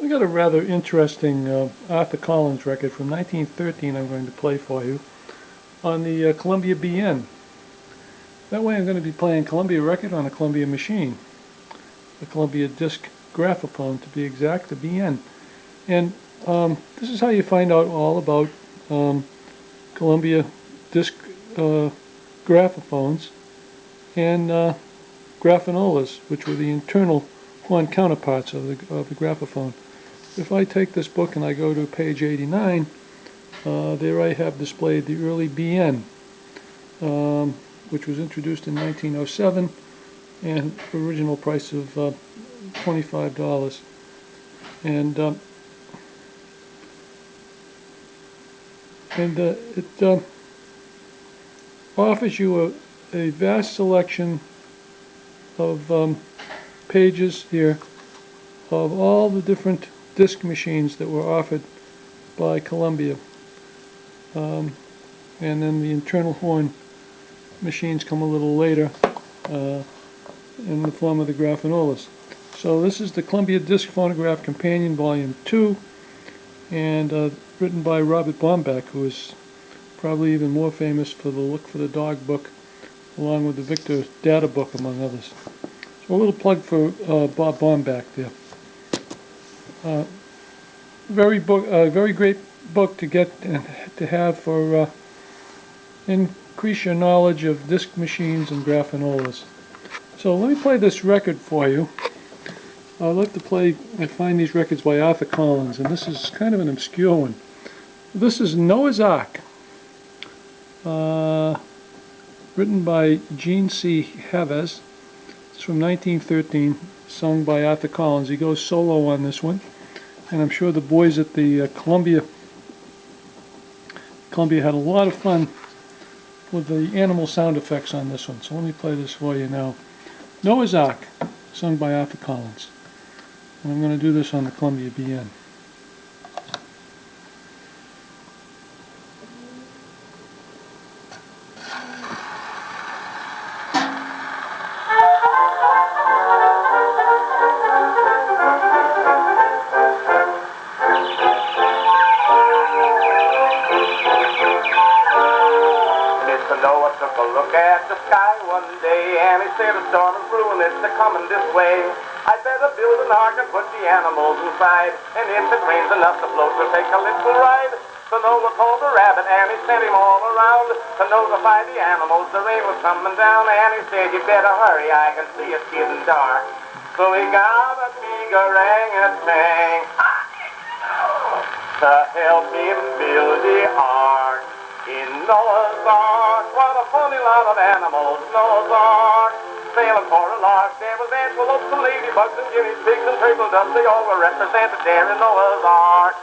We got a rather interesting Arthur Collins record from 1913 I'm going to play for you on the Columbia BN. That way I'm going to be playing Columbia record on a Columbia machine, a Columbia disc graphophone to be exact, the BN. And this is how you find out all about Columbia disc graphophones and graphanolas, which were the internal horn counterparts of the graphophone. If I take this book and I go to page 89, there I have displayed the early BN, which was introduced in 1907, and original price of $25. And it offers you a vast selection of pages here of all the different disc machines that were offered by Columbia, and then the internal horn machines come a little later in the form of the graphanolas. So this is the Columbia Disc Phonograph Companion Volume 2, and written by Robert Bomback, who is probably even more famous for the Look for the Dog book, along with the Victor Data book, among others. So a little plug for Bob Bomback there. Very great book to get and to have for increase your knowledge of disc machines and graphanolas. So let me play this record for you. I like to find these records by Arthur Collins, and this is kind of an obscure one. This is Noah's Ark, written by Gene C. Havez. It's from 1913, sung by Arthur Collins. He goes solo on this one, and I'm sure the boys at the Columbia had a lot of fun with the animal sound effects on this one. So let me play this for you now. Noah's Ark, sung by Arthur Collins. And I'm going to do this on the Columbia BN. Noah took a look at the sky one day, and he said a storm is brewing, it's coming this way. I better build an ark and put the animals inside, and if it rains enough, the float will take a little ride. So Noah called the rabbit, and he sent him all around to notify the animals the rain was coming down, and he said, you better hurry, I can see it's getting dark. So he got a big orangutan to help him build the ark. In Noah's Ark, what a funny lot of animals, Noah's Ark. Sailing for a lark, there was antelopes and ladybugs and guinea pigs and turtle doves, they all were represented there in Noah's Ark.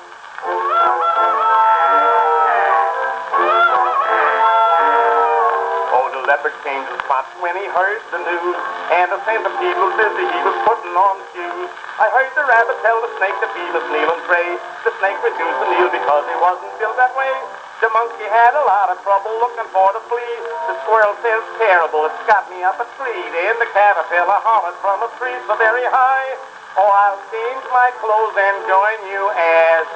Oh, the leopard came to the spot when he heard the news, and the centipede was busy, he was putting on shoes. I heard the rabbit tell the snake to feed us kneel and pray. The snake refused to kneel because he wasn't built that way. The monkey had a lot of trouble looking for the flea. The squirrel says, terrible, it's got me up a tree. Then the caterpillar hollered from a tree so very high. Oh, I'll change my clothes and join you as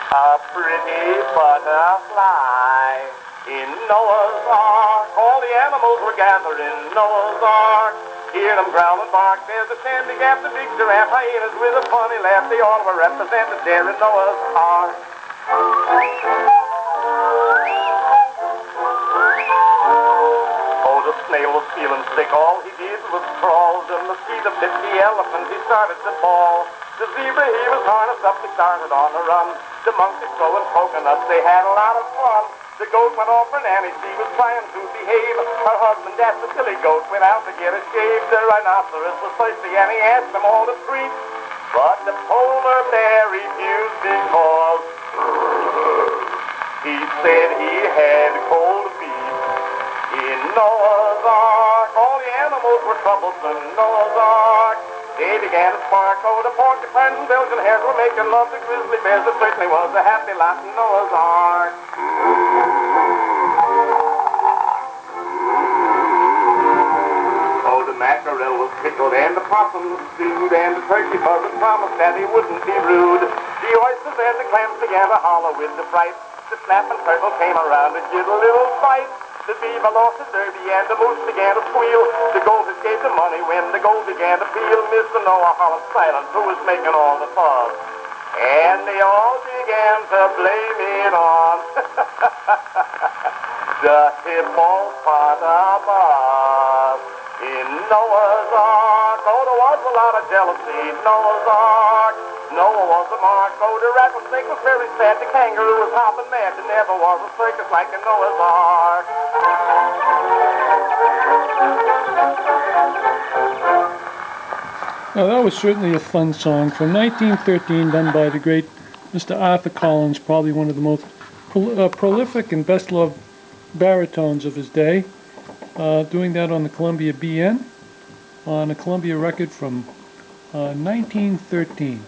a pretty butterfly. In Noah's Ark, all the animals were gathered in Noah's Ark. Hear them growl and bark, there's a sandy gap, the big giraffe, hyenas with a funny laugh. They all were represented there in Noah's Ark. Oh, the snail was feeling sick, all he did was crawl. The mosquito bit the elephant, he started to bawl. The zebra, he was harnessed up, he started on a run. The monkey throwing coconuts, they had a lot of fun. The goat went off for Nanny, she was trying to behave. Her husband, that's the silly goat, went out to get a shave. The rhinoceros was thirsty and he asked them all to treat. But the polar bear refused because he said he had cold feet. In Noah's Ark, all the animals were troublesome. Noah's Ark, they began to spark. Oh, the porcupines and Belgian hares were making love to grizzly bears. It certainly was a happy lot in Noah's Ark. Oh, the mackerel was pickled, and the possum was stewed, and the turkey buzzard promised that he wouldn't be rude. The oysters and the clams began to holler with the fright. The snapping turtle came around to give a little fight. The beaver lost his derby, and the moose began to squeal. The goldfish gave the money when the gold began to peel. Mr. Noah hollered silent, who was making all the fuss. And they all began to blame it on the hippopotamus. In Noah's Ark, oh, there was a lot of jealousy. Noah's Ark, Noah was a mark. Oh, the rattlesnake was very sad. The kangaroo was hopping mad. There never was a circus like in Noah's Ark. Now, that was certainly a fun song from 1913, done by the great Mr. Arthur Collins, probably one of the most prolific and best-loved baritones of his day, doing that on the Columbia BN, on a Columbia record from 1913.